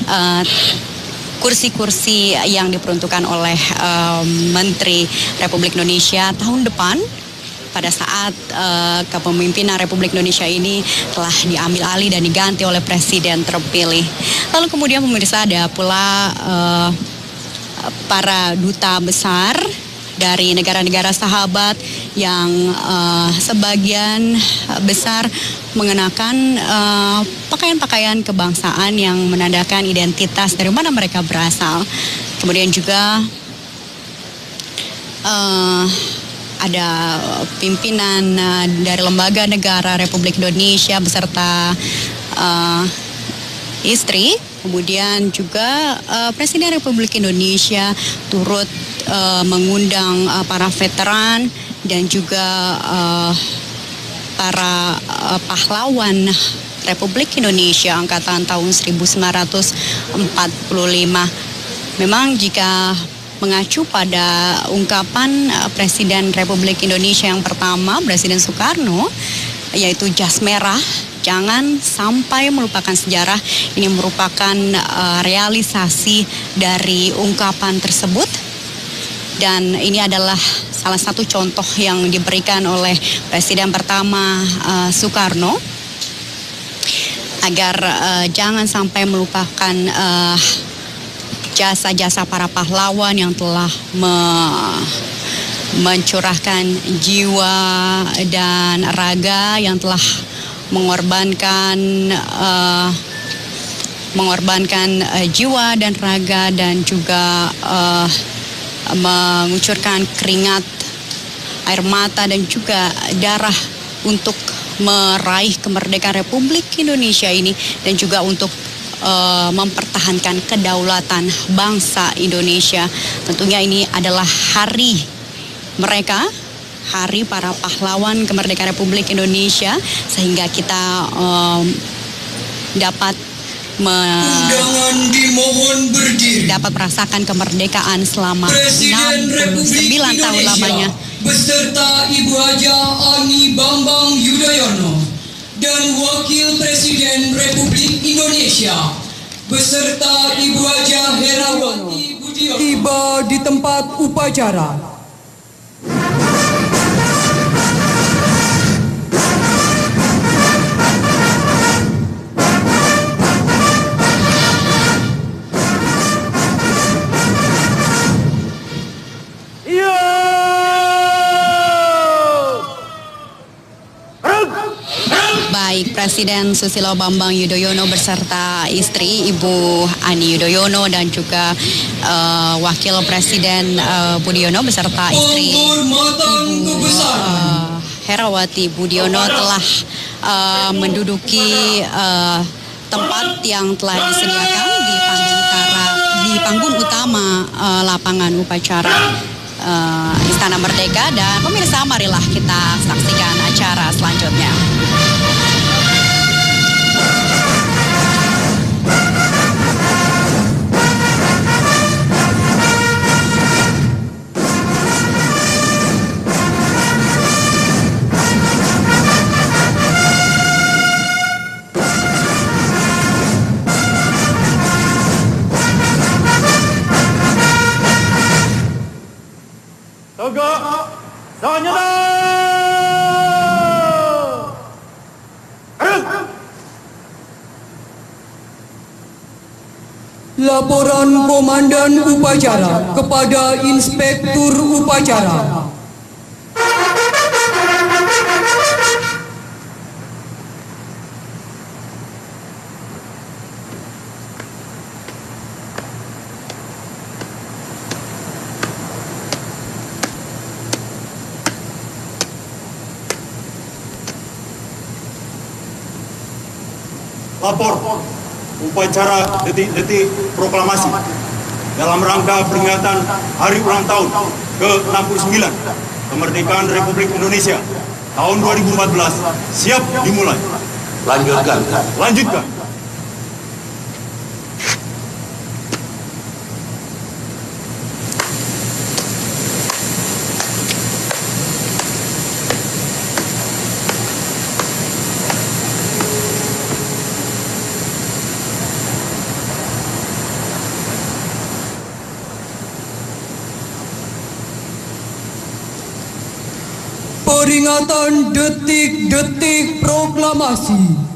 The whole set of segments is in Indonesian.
uh, kursi-kursi yang diperuntukkan oleh Menteri Republik Indonesia tahun depan pada saat kepemimpinan Republik Indonesia ini telah diambil alih dan diganti oleh Presiden terpilih. Lalu kemudian pemirsa ada pula para duta besar dari negara-negara sahabat yang sebagian besar mengenakan pakaian-pakaian kebangsaan yang menandakan identitas dari mana mereka berasal. Kemudian juga ada pimpinan dari lembaga negara Republik Indonesia beserta istri. Kemudian juga Presiden Republik Indonesia turut mengundang para veteran dan juga para pahlawan Republik Indonesia angkatan tahun 1945. Memang jika mengacu pada ungkapan Presiden Republik Indonesia yang pertama, Presiden Soekarno, yaitu jas merah, jangan sampai melupakan sejarah. Ini merupakan realisasi dari ungkapan tersebut. Dan ini adalah salah satu contoh yang diberikan oleh Presiden pertama Soekarno agar jangan sampai melupakan jasa-jasa para pahlawan yang telah mencurahkan jiwa dan raga, yang telah mengorbankan jiwa dan raga, dan juga mengucurkan keringat, air mata dan juga darah untuk meraih kemerdekaan Republik Indonesia ini, dan juga untuk mempertahankan kedaulatan bangsa Indonesia. Tentunya ini adalah hari mereka, hari para pahlawan kemerdekaan Republik Indonesia, sehingga kita dapat merasakan kemerdekaan selama 69 tahun lamanya. Beserta Ibu Haja Ani Bambang Yudhoyono dan Wakil Presiden Republik Indonesia beserta Ibu Haja Herawati Budiono tiba di tempat upacara. Baik, Presiden Susilo Bambang Yudhoyono beserta istri Ibu Ani Yudhoyono dan juga Wakil Presiden Budiono beserta istri Ibu Herawati Budiono telah menduduki tempat yang telah disediakan di panggung utama lapangan upacara Istana Merdeka. Dan pemirsa, marilah kita saksikan acara selanjutnya. Tegak Sanyada. Laporan Komandan Upacara kepada Inspektur Upacara. Lapor upacara detik-detik proklamasi dalam rangka peringatan Hari Ulang Tahun ke-69 Kemerdekaan Republik Indonesia tahun 2014 siap dimulai. Lanjutkan. Peringatan detik-detik proklamasi.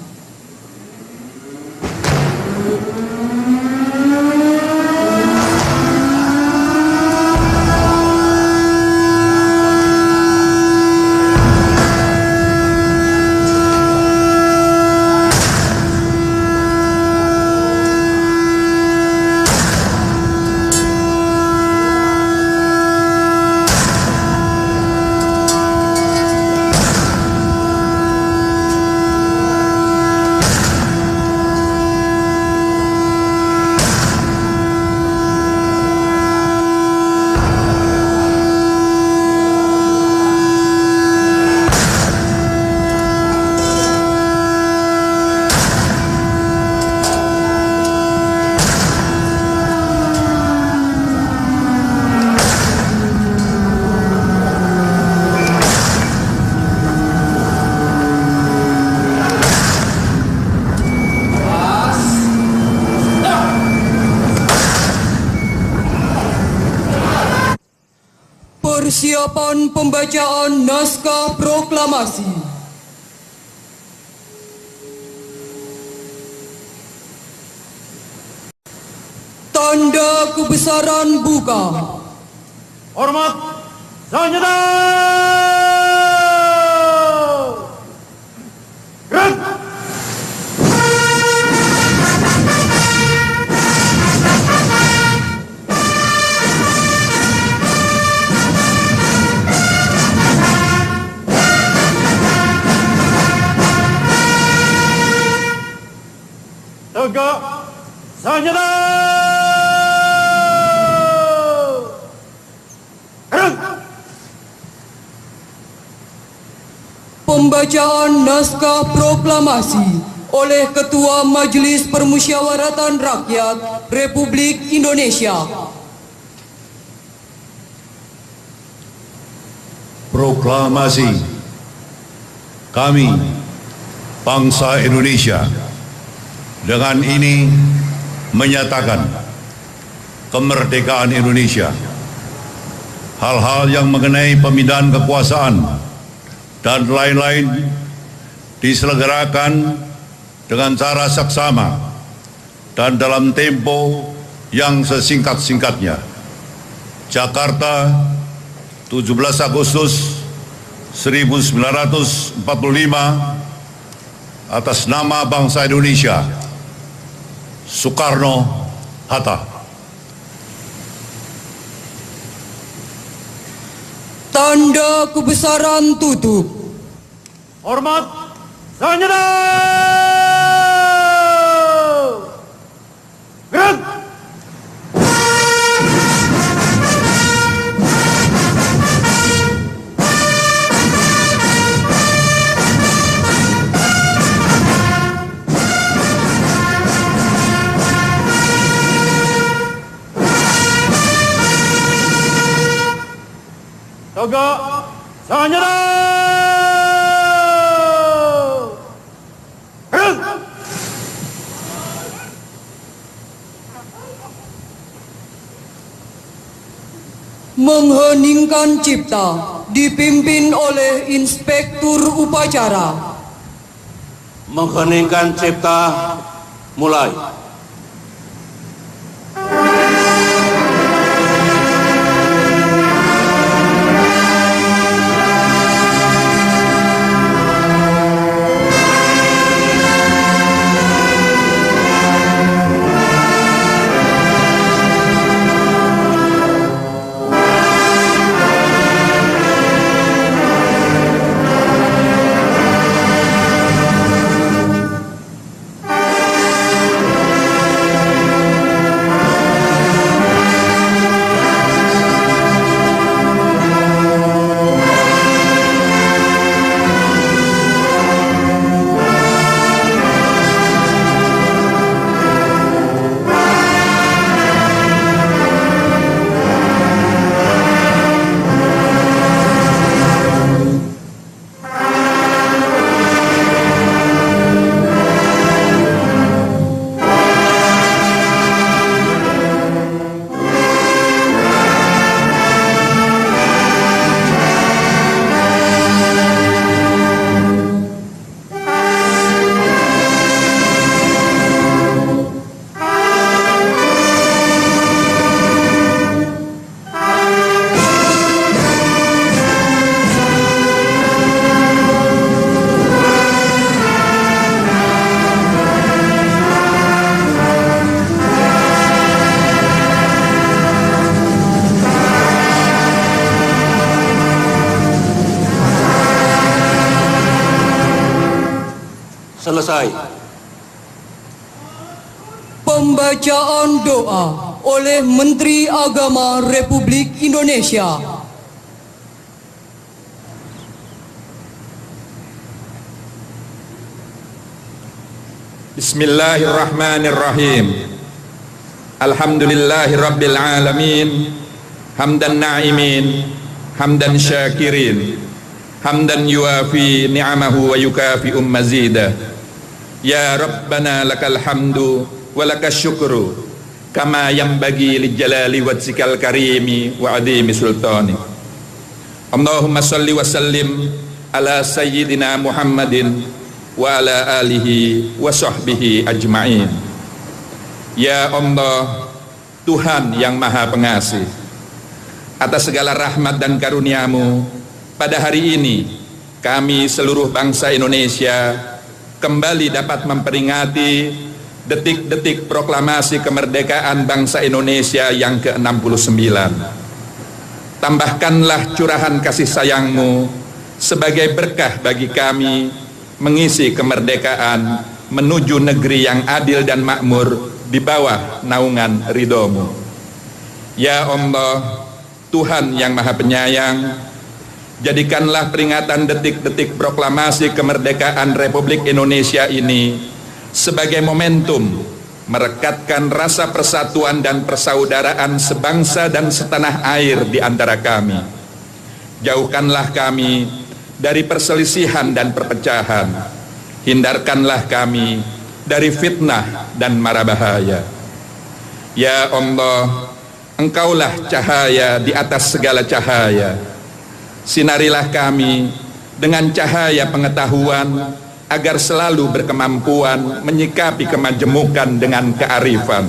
Persiapan pembacaan naskah proklamasi. Tanda kebesaran buka. Hormat senjata. Gerak. Tegak senjata. Pembacaan naskah proklamasi oleh Ketua Majelis Permusyawaratan Rakyat Republik Indonesia. Proklamasi. Kami, bangsa Indonesia, dengan ini menyatakan kemerdekaan Indonesia. Hal-hal yang mengenai pemindahan kekuasaan dan lain-lain diselenggarakan dengan cara saksama dan dalam tempo yang sesingkat-singkatnya. Jakarta, 17 Agustus 1945, atas nama bangsa Indonesia, Soekarno-Hatta. Tanda kebesaran tutup. Hormat senjata. Gerak. Tegak senjata. Mengheningkan cipta dipimpin oleh Inspektur Upacara. Mengheningkan cipta mulai. selesai. Pembacaan doa oleh Menteri Agama Republik Indonesia. Bismillahirrahmanirrahim. Alhamdulillahi rabbil alamin. Hamdan na'imin, hamdan syakirin, hamdan yuafi ni'amahu wa yukafi'um mazida. Ya Rabbana lakal hamdu wa lakas syukru kama yanbaghi li jalali wajhikal karimi wa adimi sultani. Allahumma salli wa sallim ala sayyidina Muhammadin wa ala alihi wa sahbihi ajma'in. Ya Allah, Tuhan yang Maha Pengasih, atas segala rahmat dan karunia-Mu, pada hari ini kami seluruh bangsa Indonesia kembali dapat memperingati detik-detik proklamasi kemerdekaan bangsa Indonesia yang ke-69. Tambahkanlah curahan kasih sayang-Mu sebagai berkah bagi kami mengisi kemerdekaan menuju negeri yang adil dan makmur di bawah naungan ridho-Mu. Ya Allah, Tuhan yang Maha Penyayang, jadikanlah peringatan detik-detik proklamasi kemerdekaan Republik Indonesia ini sebagai momentum merekatkan rasa persatuan dan persaudaraan sebangsa dan setanah air di antara kami. Jauhkanlah kami dari perselisihan dan perpecahan. Hindarkanlah kami dari fitnah dan mara bahaya. Ya Allah, Engkaulah cahaya di atas segala cahaya. Sinarilah kami dengan cahaya pengetahuan agar selalu berkemampuan menyikapi kemajemukan dengan kearifan.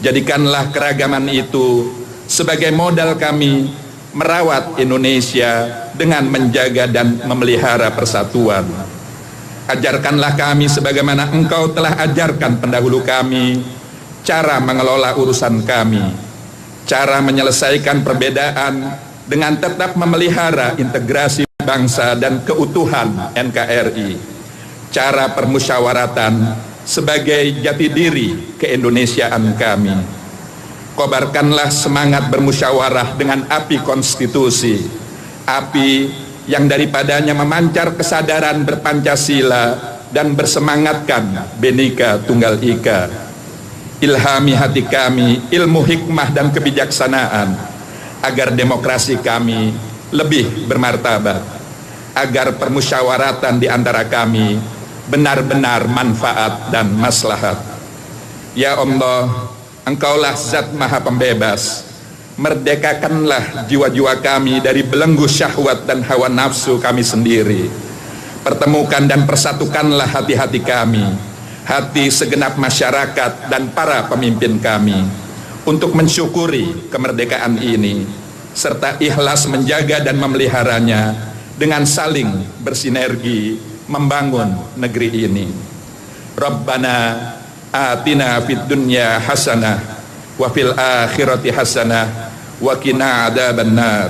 Jadikanlah keragaman itu sebagai modal kami merawat Indonesia dengan menjaga dan memelihara persatuan. Ajarkanlah kami sebagaimana Engkau telah ajarkan pendahulu kami cara mengelola urusan kami, cara menyelesaikan perbedaan dengan tetap memelihara integrasi bangsa dan keutuhan NKRI, cara permusyawaratan sebagai jati diri keindonesiaan kami. Kobarkanlah semangat bermusyawarah dengan api konstitusi, api yang daripadanya memancar kesadaran berpancasila dan bersemangatkan Bhinneka Tunggal Ika. Ilhami hati kami ilmu hikmah dan kebijaksanaan agar demokrasi kami lebih bermartabat, agar permusyawaratan di antara kami benar-benar manfaat dan maslahat. Ya Allah, Engkaulah Zat Maha Pembebas. Merdekakanlah jiwa-jiwa kami dari belenggu syahwat dan hawa nafsu kami sendiri. Pertemukan dan persatukanlah hati-hati kami, hati segenap masyarakat dan para pemimpin kami untuk mensyukuri kemerdekaan ini serta ikhlas menjaga dan memeliharanya dengan saling bersinergi membangun negeri ini. Rabbana atina fid dunya hasanah wa fil akhirati hasanah wa qina adzabannar.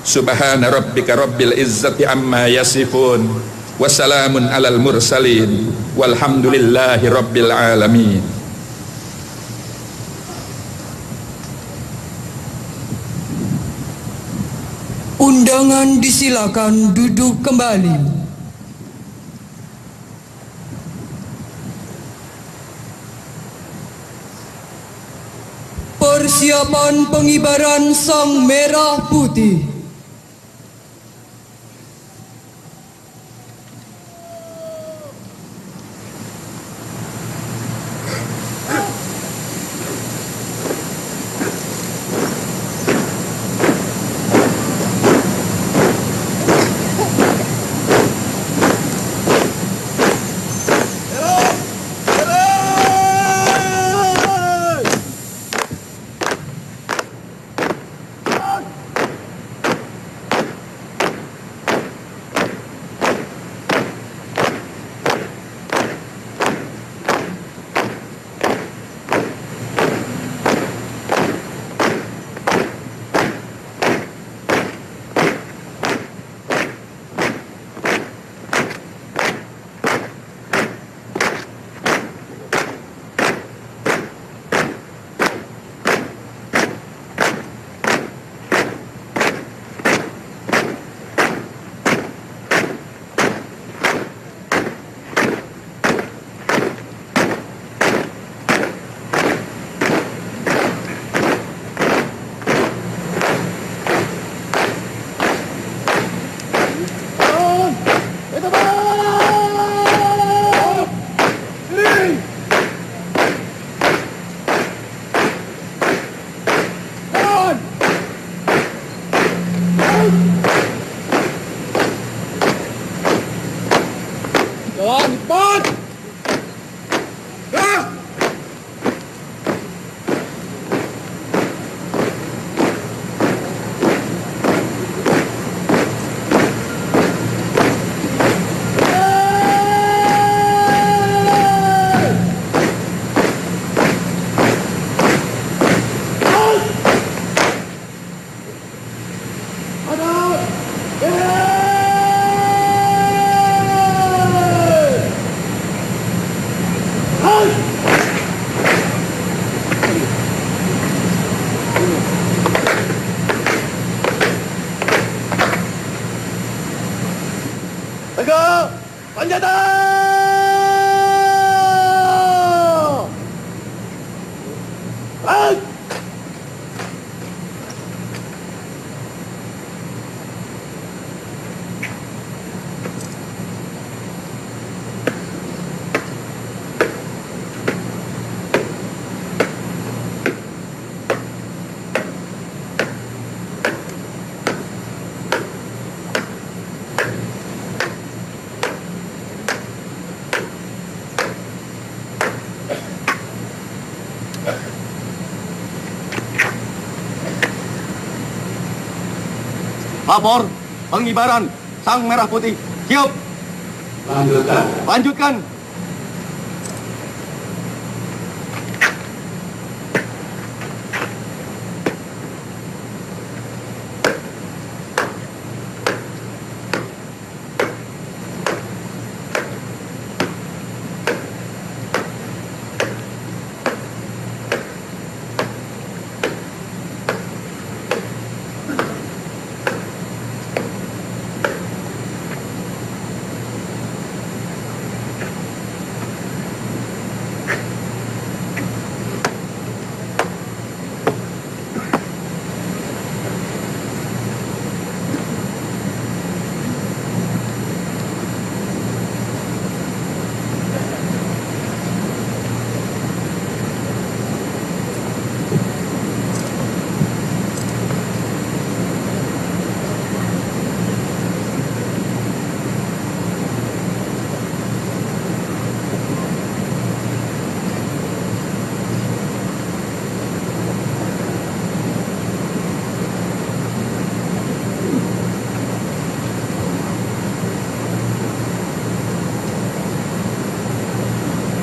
Subhana rabbika rabbil izzati amma yasifun wa salamun alal mursalin walhamdulillahi rabbil alamin. Undangan disilakan duduk kembali. Persiapan pengibaran Sang Merah Putih. Lapor pengibaran sang merah putih. Siap. Lanjutkan.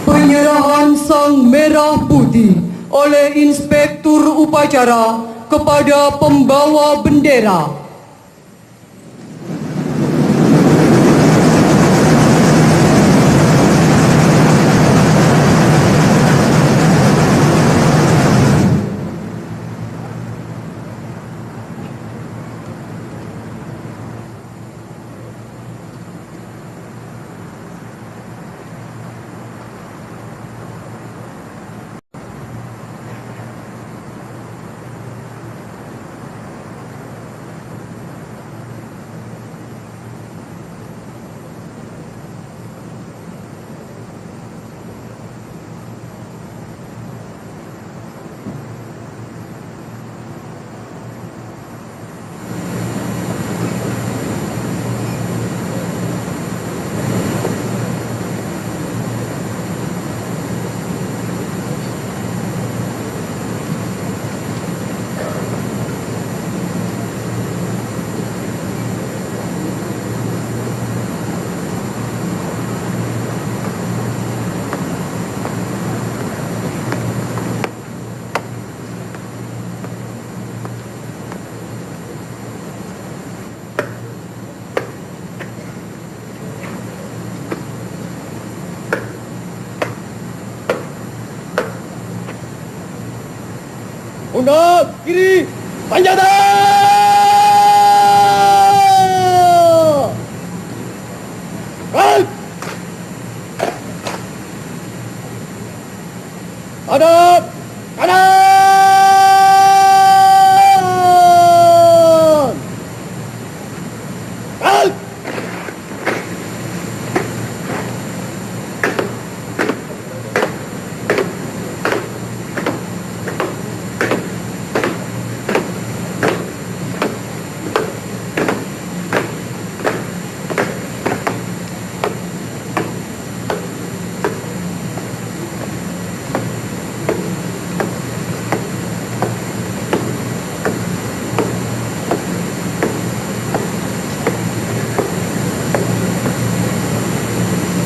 Penyerahan sang merah putih oleh Inspektur Upacara kepada pembawa bendera. Pundak kiri, senjata! Right! Hadap kanan! Right!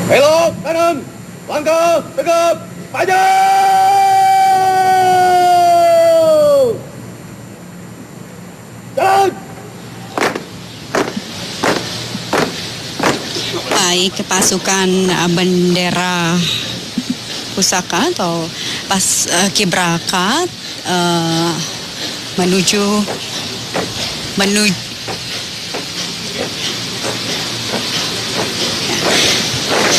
Belok kanan, langkah tegap, maju! Jalan! Baik, pasukan bendera pusaka atau Kibraka menuju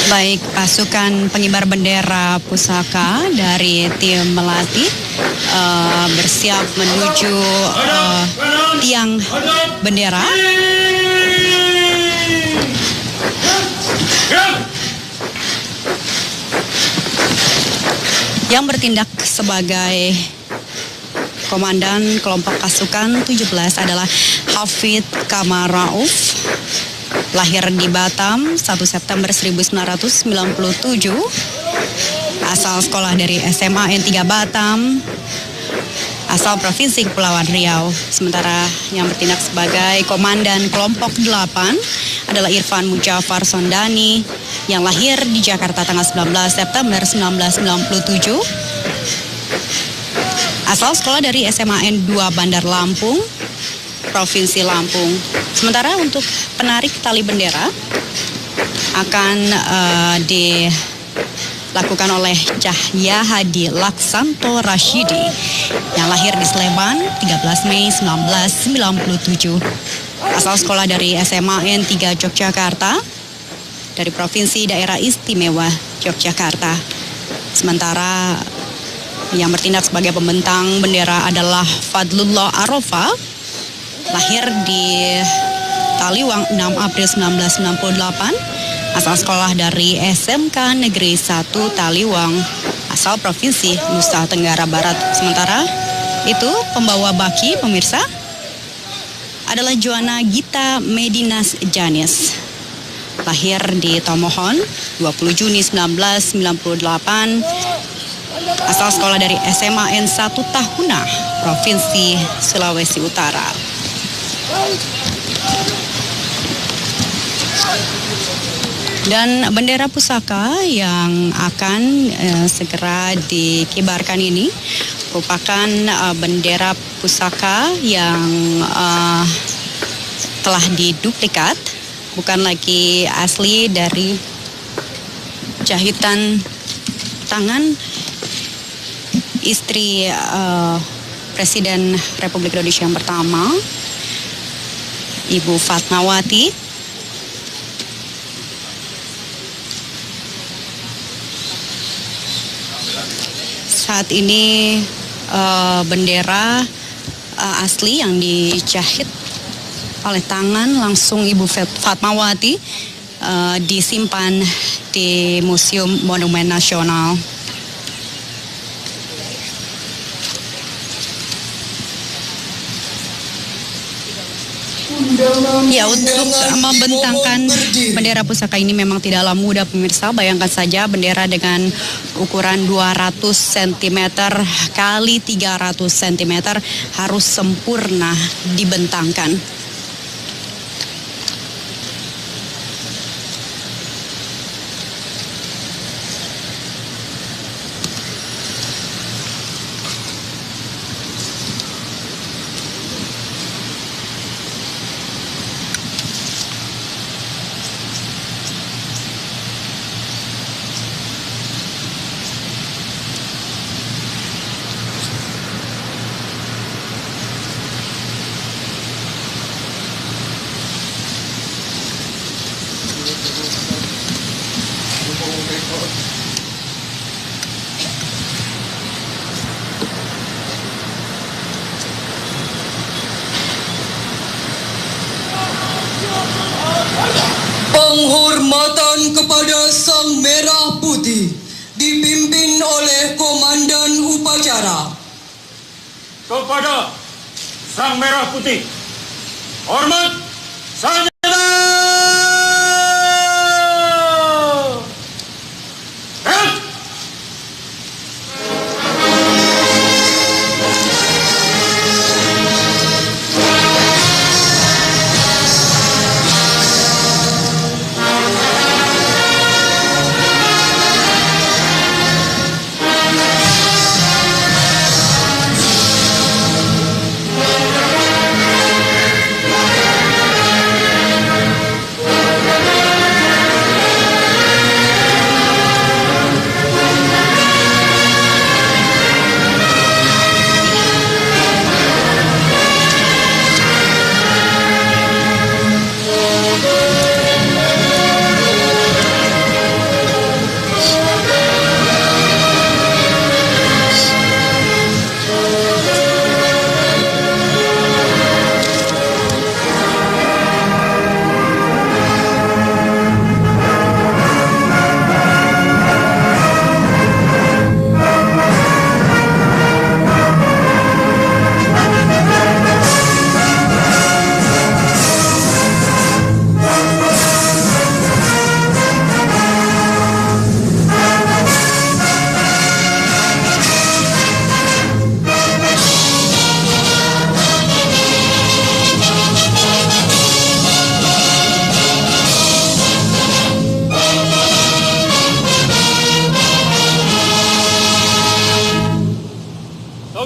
Baik, pasukan pengibar bendera pusaka dari tim Melati bersiap menuju tiang bendera. Yang bertindak sebagai komandan kelompok pasukan 17 adalah Hafid Kamar Rauf. Lahir di Batam 1 September 1997. Asal sekolah dari SMA N3 Batam. Asal Provinsi Kepulauan Riau. Sementara yang bertindak sebagai komandan kelompok 8 adalah Irfan Mujafar Sondani yang lahir di Jakarta tanggal 19 September 1997. Asal sekolah dari SMA N2 Bandar Lampung, Provinsi Lampung. Sementara untuk penarik tali bendera akan dilakukan oleh Cahya Hadi Laksanto Rashidi yang lahir di Sleman 13 Mei 1997. Asal sekolah dari SMA N3 Yogyakarta dari Provinsi Daerah Istimewa Yogyakarta. Sementara yang bertindak sebagai pembentang bendera adalah Fadlullah Arofa, lahir di Taliwang 6 April 1998, asal sekolah dari SMK Negeri 1 Taliwang, asal Provinsi Nusa Tenggara Barat. Sementara itu pembawa baki pemirsa adalah Joanna Gita Medinas Janis, lahir di Tomohon 20 Juni 1998, asal sekolah dari SMA N1 Tahuna, Provinsi Sulawesi Utara. Dan bendera pusaka yang akan segera dikibarkan ini merupakan bendera pusaka yang telah diduplikat, bukan lagi asli dari jahitan tangan istri Presiden Republik Indonesia yang pertama, Ibu Fatmawati. Saat ini bendera asli yang dijahit oleh tangan langsung Ibu Fatmawati disimpan di Museum Monumen Nasional. Ya, untuk membentangkan bendera pusaka ini memang tidaklah mudah pemirsa. Bayangkan saja bendera dengan ukuran 200 cm kali 300 cm harus sempurna dibentangkan. Penghormatan kepada Sang Merah Putih dipimpin oleh Komandan Upacara. Kepada Sang Merah Putih, hormat sanjata.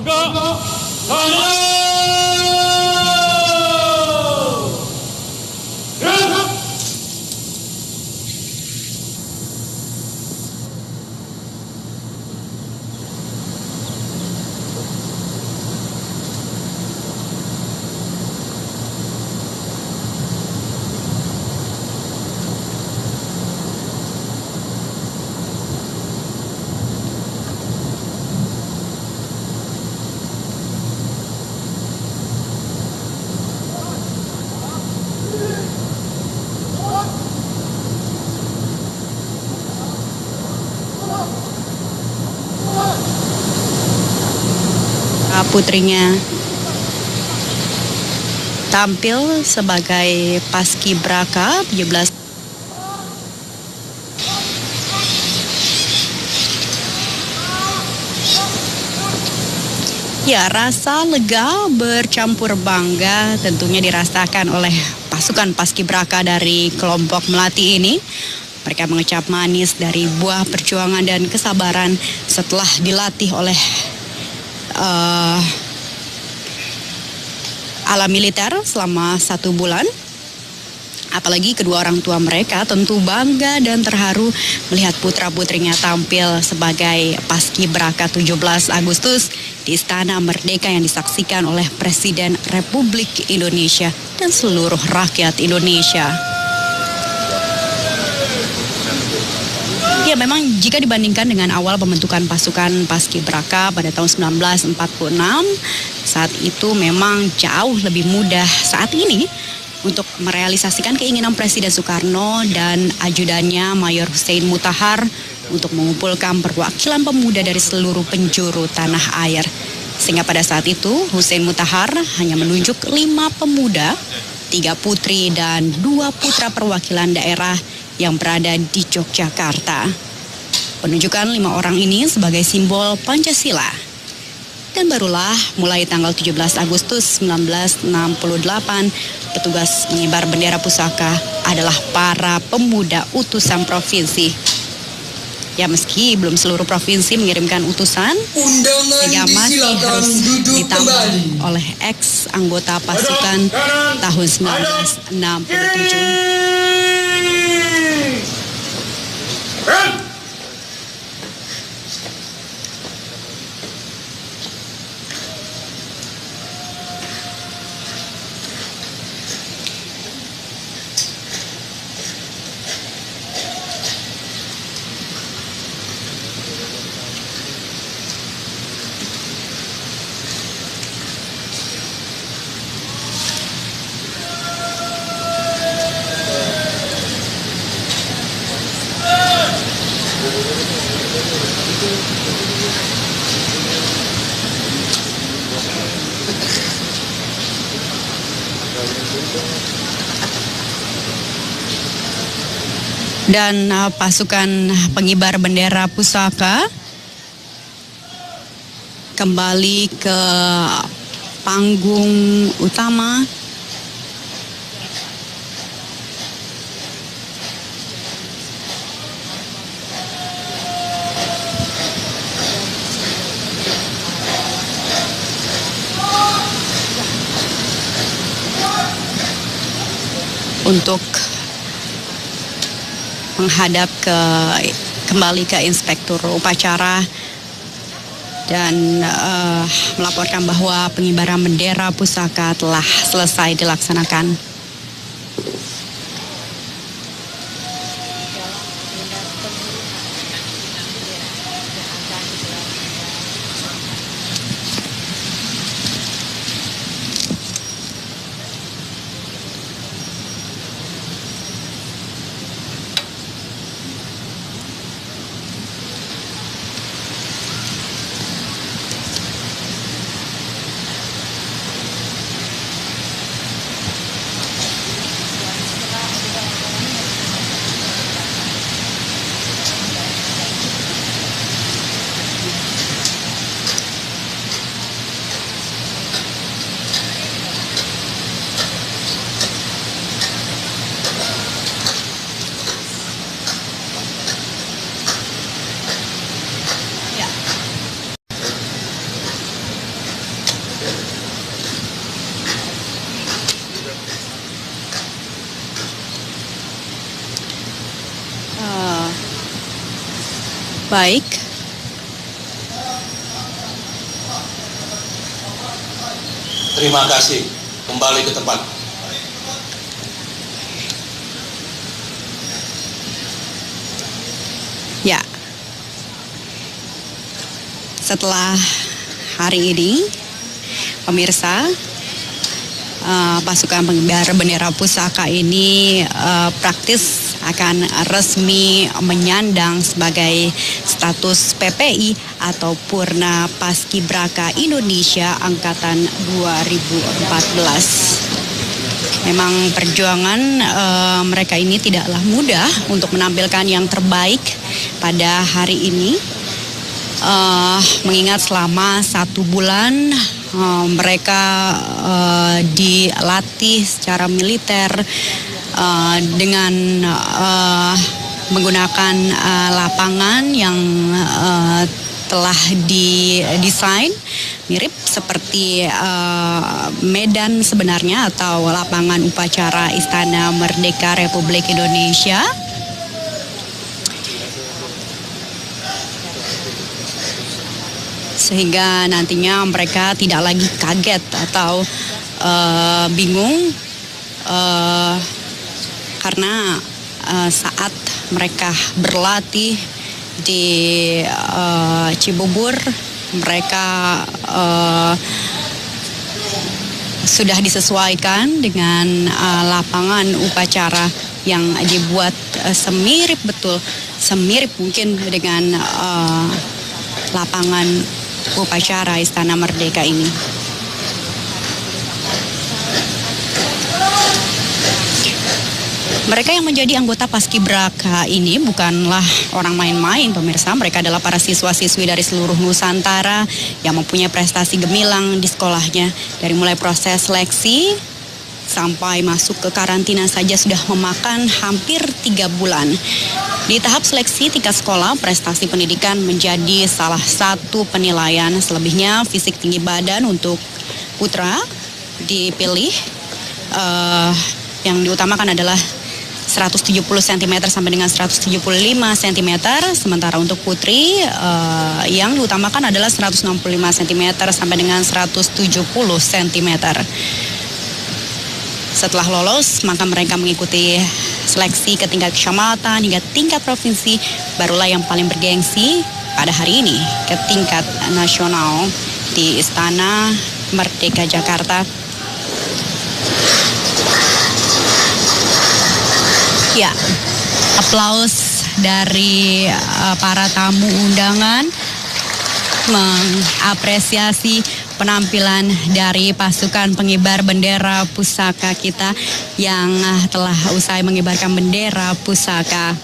Bangga, Sanya! Putrinya tampil sebagai paskibraka 17. Ya, rasa lega bercampur bangga tentunya dirasakan oleh pasukan paskibraka dari kelompok Melati ini. Mereka mengecap manis dari buah perjuangan dan kesabaran setelah dilatih oleh ala militer selama 1 bulan. Apalagi kedua orang tua mereka tentu bangga dan terharu melihat putra-putrinya tampil sebagai paskibraka 17 Agustus di Istana Merdeka yang disaksikan oleh Presiden Republik Indonesia dan seluruh rakyat Indonesia. Ya, memang jika dibandingkan dengan awal pembentukan pasukan paskibraka pada tahun 1946, saat itu memang jauh lebih mudah saat ini untuk merealisasikan keinginan Presiden Soekarno dan ajudannya Mayor Hussein Mutahar untuk mengumpulkan perwakilan pemuda dari seluruh penjuru tanah air. Sehingga pada saat itu Hussein Mutahar hanya menunjuk 5 pemuda, 3 putri dan 2 putra perwakilan daerah yang berada di Yogyakarta. Penunjukan 5 orang ini sebagai simbol Pancasila. Dan barulah mulai tanggal 17 Agustus 1968, petugas mengibar bendera pusaka adalah para pemuda utusan provinsi. Ya, meski belum seluruh provinsi mengirimkan utusan, sehingga masih harus ditambah oleh ex anggota pasukan tahun 1967. Dan pasukan pengibar bendera pusaka kembali ke panggung utama. Untuk menghadap kembali ke inspektur upacara dan melaporkan bahwa pengibaran bendera pusaka telah selesai dilaksanakan. Baik. Terima kasih. Kembali ke tempat. Ya. Setelah hari ini, pemirsa, pasukan pengibar bendera pusaka ini praktis akan resmi menyandang sebagai status PPI atau Purna Paskibraka Indonesia Angkatan 2014. Memang perjuangan mereka ini tidaklah mudah untuk menampilkan yang terbaik pada hari ini. Mengingat selama 1 bulan mereka dilatih secara militer dengan menggunakan lapangan yang telah didesain mirip seperti medan sebenarnya atau lapangan upacara Istana Merdeka Republik Indonesia. Sehingga nantinya mereka tidak lagi kaget atau bingung karena saat mereka berlatih di Cibubur, mereka sudah disesuaikan dengan lapangan upacara yang dibuat semirip mungkin dengan lapangan upacara Istana Merdeka ini. Mereka yang menjadi anggota Paskibraka ini bukanlah orang main-main, pemirsa. Mereka adalah para siswa-siswi dari seluruh Nusantara yang mempunyai prestasi gemilang di sekolahnya. Dari mulai proses seleksi sampai masuk ke karantina saja sudah memakan hampir 3 bulan. Di tahap seleksi tingkat sekolah, prestasi pendidikan menjadi salah satu penilaian. Selebihnya fisik tinggi badan untuk putra dipilih. Yang diutamakan adalah 170 cm sampai dengan 175 cm. Sementara untuk putri yang diutamakan adalah 165 cm sampai dengan 170 cm. Setelah lolos, maka mereka mengikuti seleksi ke tingkat kecamatan hingga tingkat provinsi, barulah yang paling bergengsi pada hari ini ke tingkat nasional di Istana Merdeka Jakarta. Ya, aplaus dari para tamu undangan mengapresiasi penampilan dari pasukan pengibar bendera pusaka kita yang telah usai mengibarkan bendera pusaka.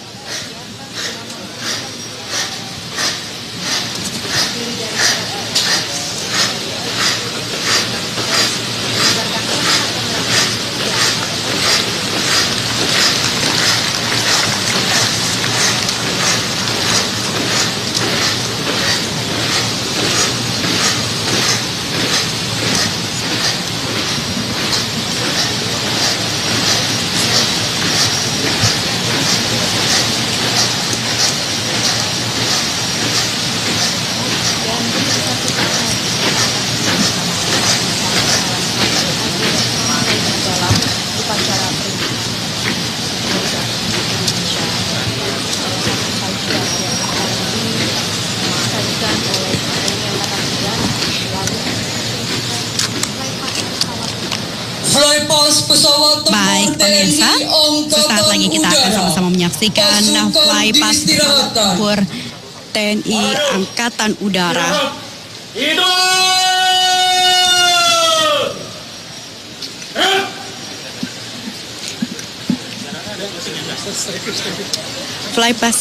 Baik pemirsa, sesaat lagi kita akan sama-sama menyaksikan flypass tempur TNI Angkatan Udara. Flypass.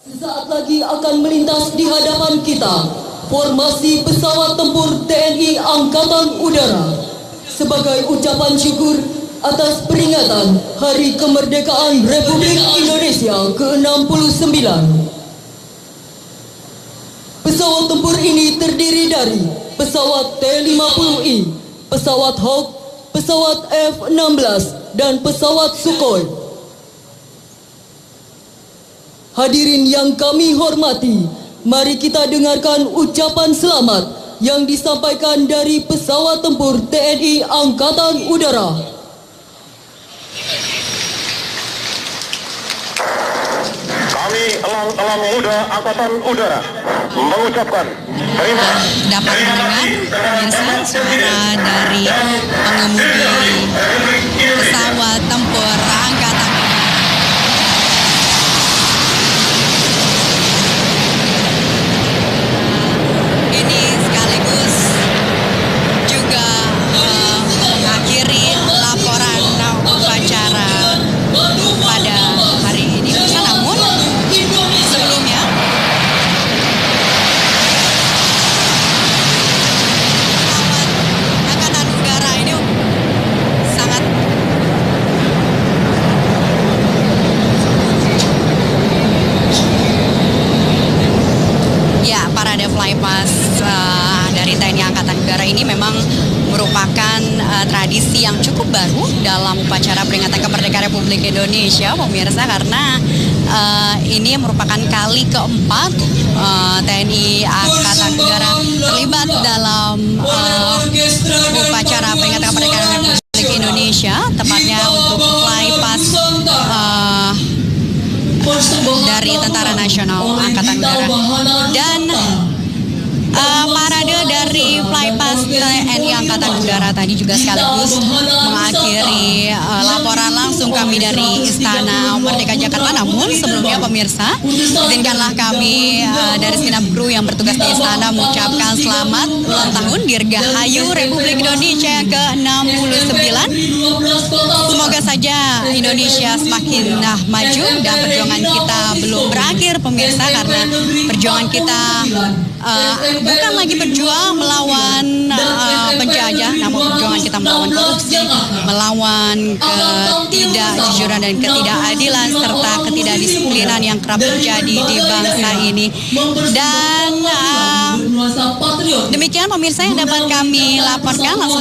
Sesaat lagi akan melintas di hadapan kita formasi pesawat tempur TNI Angkatan Udara sebagai ucapan syukur atas peringatan Hari Kemerdekaan Republik Indonesia ke-69. pesawat tempur ini terdiri dari pesawat T-50I, pesawat Hawk, pesawat F-16, dan pesawat Sukhoi. Hadirin yang kami hormati, mari kita dengarkan ucapan selamat yang disampaikan dari pesawat tempur TNI Angkatan Udara. Kami elang-elang muda Angkatan Udara mengucapkan terima Dapat mendengar pemirsa suara dari pengemudi pesawat tempur Angkatan ini sekaligus juga mengakhiri laporan upacara pada hari ini. Namun sebelumnya Angkatan Udara ini sangat ya, parade flypast dari TNI Angkatan Udara ini memang merupakan tradisi yang cukup baru dalam upacara peringatan kemerdekaan Republik Indonesia, pemirsa, karena ini merupakan kali keempat TNI Angkatan Udara terlibat dalam upacara peringatan kemerdekaan Republik Indonesia, tepatnya untuk flypast dari Tentara Nasional Angkatan Udara. Dan parade dari flypast TNI Angkatan Udara tadi juga sekaligus mengakhiri laporan langsung kami dari Istana Merdeka Jakarta. Namun sebelumnya pemirsa, izinkanlah kami dari segenap kru yang bertugas di istana mengucapkan selamat ulang tahun Dirgahayu Republik Indonesia yang ke-69. Semoga saja Indonesia semakin maju dan perjuangan kita belum berakhir, pemirsa, karena perjuangan kita bukan lagi berjuang melawan penjajah, namun perjuangan kita melawan korupsi, melawan ketidakjujuran dan ketidakadilan serta ketidakdisiplinan yang kerap terjadi di bangsa ini. Dan demikian pemirsa yang dapat kami laporkan langsung